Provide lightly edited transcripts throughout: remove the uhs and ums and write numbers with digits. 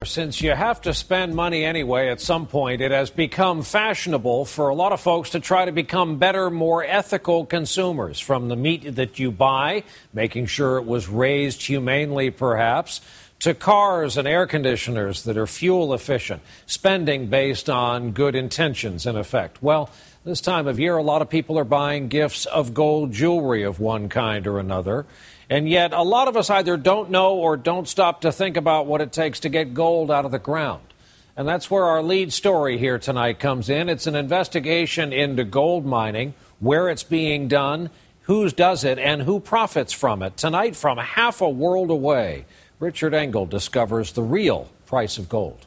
Since you have to spend money anyway at some point, it has become fashionable for a lot of folks to try to become better, more ethical consumers. From the meat that you buy, making sure it was raised humanely perhaps, to cars and air conditioners that are fuel efficient, spending based on good intentions in effect. Well, this time of year, a lot of people are buying gifts of gold jewelry of one kind or another. And yet a lot of us either don't know or don't stop to think about what it takes to get gold out of the ground. And that's where our lead story here tonight comes in. It's an investigation into gold mining, where it's being done, who does it, and who profits from it. Tonight, from half a world away, Richard Engel discovers the real price of gold.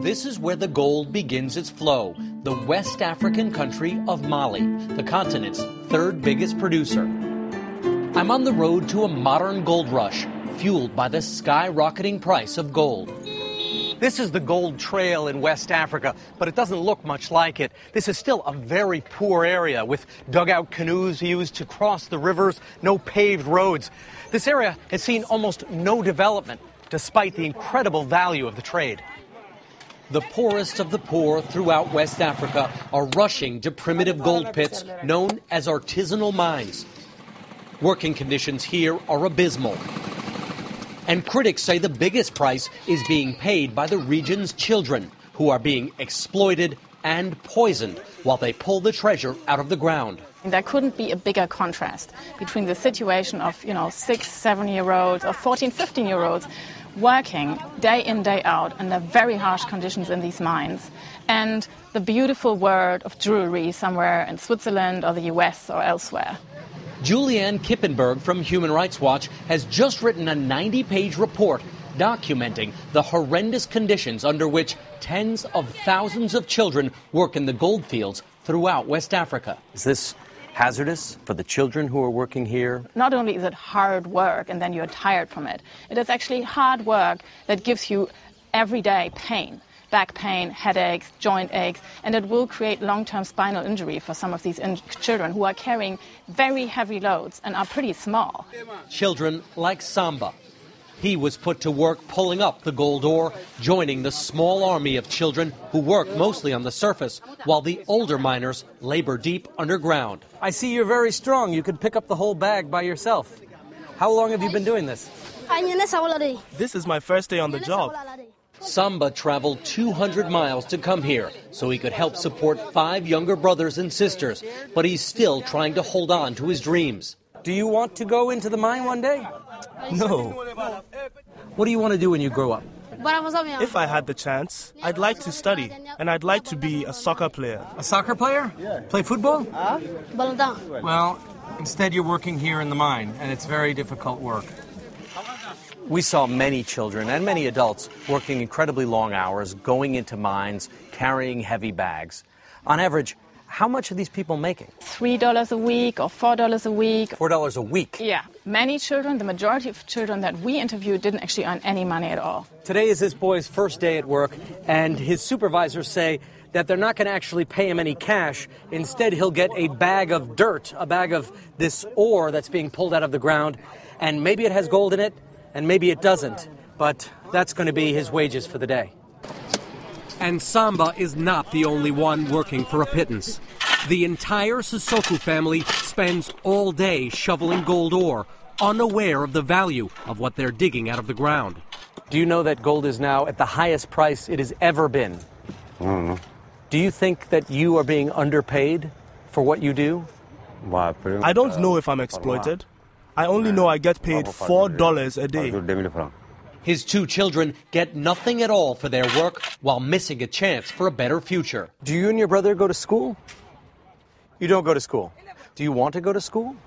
This is where the gold begins its flow, the West African country of Mali, the continent's third biggest producer. I'm on the road to a modern gold rush, fueled by the skyrocketing price of gold. This is the gold trail in West Africa, but it doesn't look much like it. This is still a very poor area with dugout canoes used to cross the rivers, no paved roads. This area has seen almost no development, despite the incredible value of the trade. The poorest of the poor throughout West Africa are rushing to primitive gold pits known as artisanal mines. Working conditions here are abysmal. And critics say the biggest price is being paid by the region's children, who are being exploited and poisoned while they pull the treasure out of the ground. There couldn't be a bigger contrast between the situation of, 6, 7-year-olds or 14, 15-year-olds working day in, day out under very harsh conditions in these mines, and the beautiful world of jewelry somewhere in Switzerland or the US or elsewhere. Julianne Kippenberg from Human Rights Watch has just written a 90-page report documenting the horrendous conditions under which tens of thousands of children work in the gold fields throughout West Africa. Is this hazardous for the children who are working here? Not only is it hard work and then you're tired from it, it is actually hard work that gives you everyday pain. Back pain, headaches, joint aches, and it will create long-term spinal injury for some of these children who are carrying very heavy loads and are pretty small. Children like Samba. He was put to work pulling up the gold ore, joining the small army of children who work mostly on the surface, while the older miners labor deep underground. I see you're very strong. You could pick up the whole bag by yourself. How long have you been doing this? This is my first day on the job. Samba traveled 200 miles to come here so he could help support 5 younger brothers and sisters, but he's still trying to hold on to his dreams. Do you want to go into the mine one day? No. What do you want to do when you grow up? If I had the chance, I'd like to study, and I'd like to be a soccer player. A soccer player? Yeah. Play football? Well, instead you're working here in the mine, and it's very difficult work. We saw many children and many adults working incredibly long hours, going into mines, carrying heavy bags. On average, how much are these people making? $3 a week or $4 a week. $4 a week? Yeah. Many children, the majority of children that we interviewed didn't actually earn any money at all. Today is this boy's first day at work, and his supervisors say that they're not going to actually pay him any cash. Instead, he'll get a bag of dirt, a bag of this ore that's being pulled out of the ground, and maybe it has gold in it, and maybe it doesn't, but that's going to be his wages for the day. And Samba is not the only one working for a pittance. The entire Sissoko family spends all day shoveling gold ore, unaware of the value of what they're digging out of the ground. Do you know that gold is now at the highest price it has ever been? I don't know. Do you think that you are being underpaid for what you do? I don't know if I'm exploited. I only know I get paid $4 a day. His 2 children get nothing at all for their work while missing a chance for a better future. Do you and your brother go to school? You don't go to school. Do you want to go to school?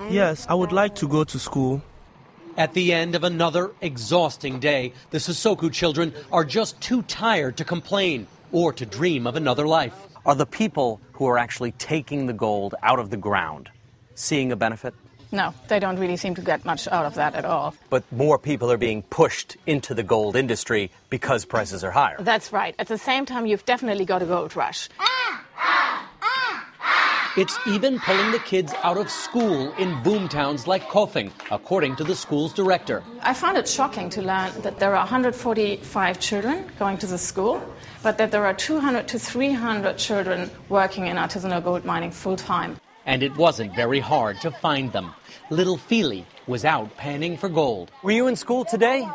Yes, I would like to go to school. At the end of another exhausting day, the Sissoko children are just too tired to complain or to dream of another life. Are the people who are actually taking the gold out of the ground seeing a benefit? No, they don't really seem to get much out of that at all. But more people are being pushed into the gold industry because prices are higher. That's right. At the same time, you've definitely got a gold rush. It's even pulling the kids out of school in boomtowns like Kofing, according to the school's director. I found it shocking to learn that there are 145 children going to the school, but that there are 200 to 300 children working in artisanal gold mining full-time. And it wasn't very hard to find them. Little Feely was out panning for gold. Were you in school today?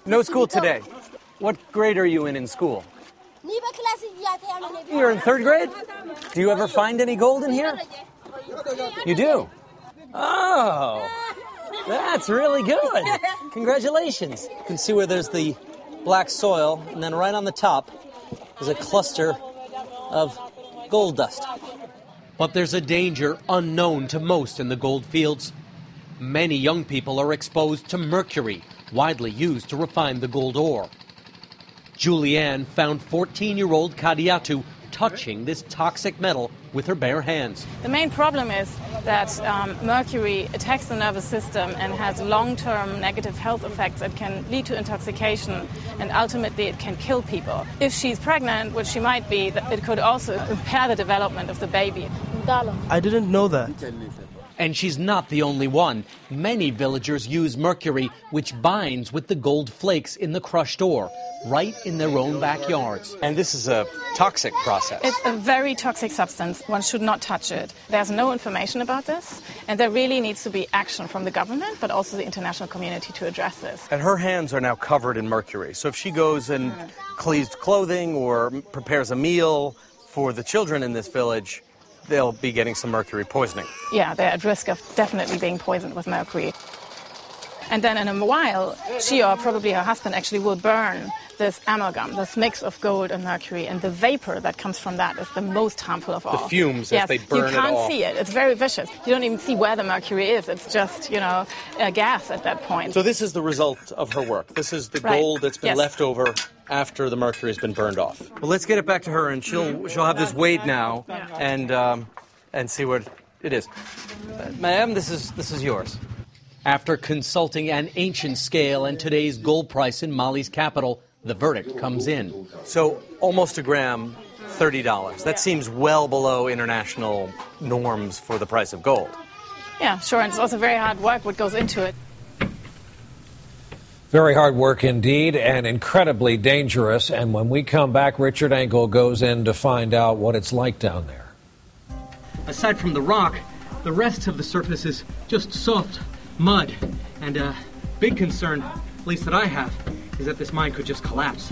No school today. What grade are you in school? You're in third grade? Do you ever find any gold in here? You do? Oh, that's really good. Congratulations. You can see where there's the black soil, and then right on the top is a cluster of gold dust. But there's a danger unknown to most in the gold fields. Many young people are exposed to mercury, widely used to refine the gold ore. Julianne found 14-year-old Kadiatu touching this toxic metal with her bare hands. The main problem is that mercury attacks the nervous system and has long-term negative health effects. It can lead to intoxication, and ultimately it can kill people. If she's pregnant, which she might be, it could also impair the development of the baby. I didn't know that. And she's not the only one. Many villagers use mercury, which binds with the gold flakes in the crushed ore, right in their own backyards. And this is a toxic process. It's a very toxic substance. One should not touch it. There's no information about this, and there really needs to be action from the government, but also the international community to address this. And her hands are now covered in mercury. So if she goes and cleans clothing or prepares a meal for the children in this village, they'll be getting some mercury poisoning. Yeah, they're at risk of definitely being poisoned with mercury. And then in a while, she or probably her husband actually will burn this amalgam, this mix of gold and mercury, and the vapor that comes from that is the most harmful of all. The fumes, yes, as they burn it all. You can't see it. It's very vicious. You don't even see where the mercury is. It's just, a gas at that point. So this is the result of her work. This is the gold that's been left over after the mercury has been burned off. Well, let's get it back to her, and she'll have this weighed now, and see what it is. Ma'am, this is yours. After consulting an ancient scale and today's gold price in Mali's capital, the verdict comes in. So almost a gram, $30. That seems well below international norms for the price of gold. Yeah, sure, and it's also very hard work what goes into it. Very hard work indeed, and incredibly dangerous. And when we come back, Richard Engel goes in to find out what it's like down there. Aside from the rock, the rest of the surface is just soft mud. And a big concern, at least that I have, is that this mine could just collapse.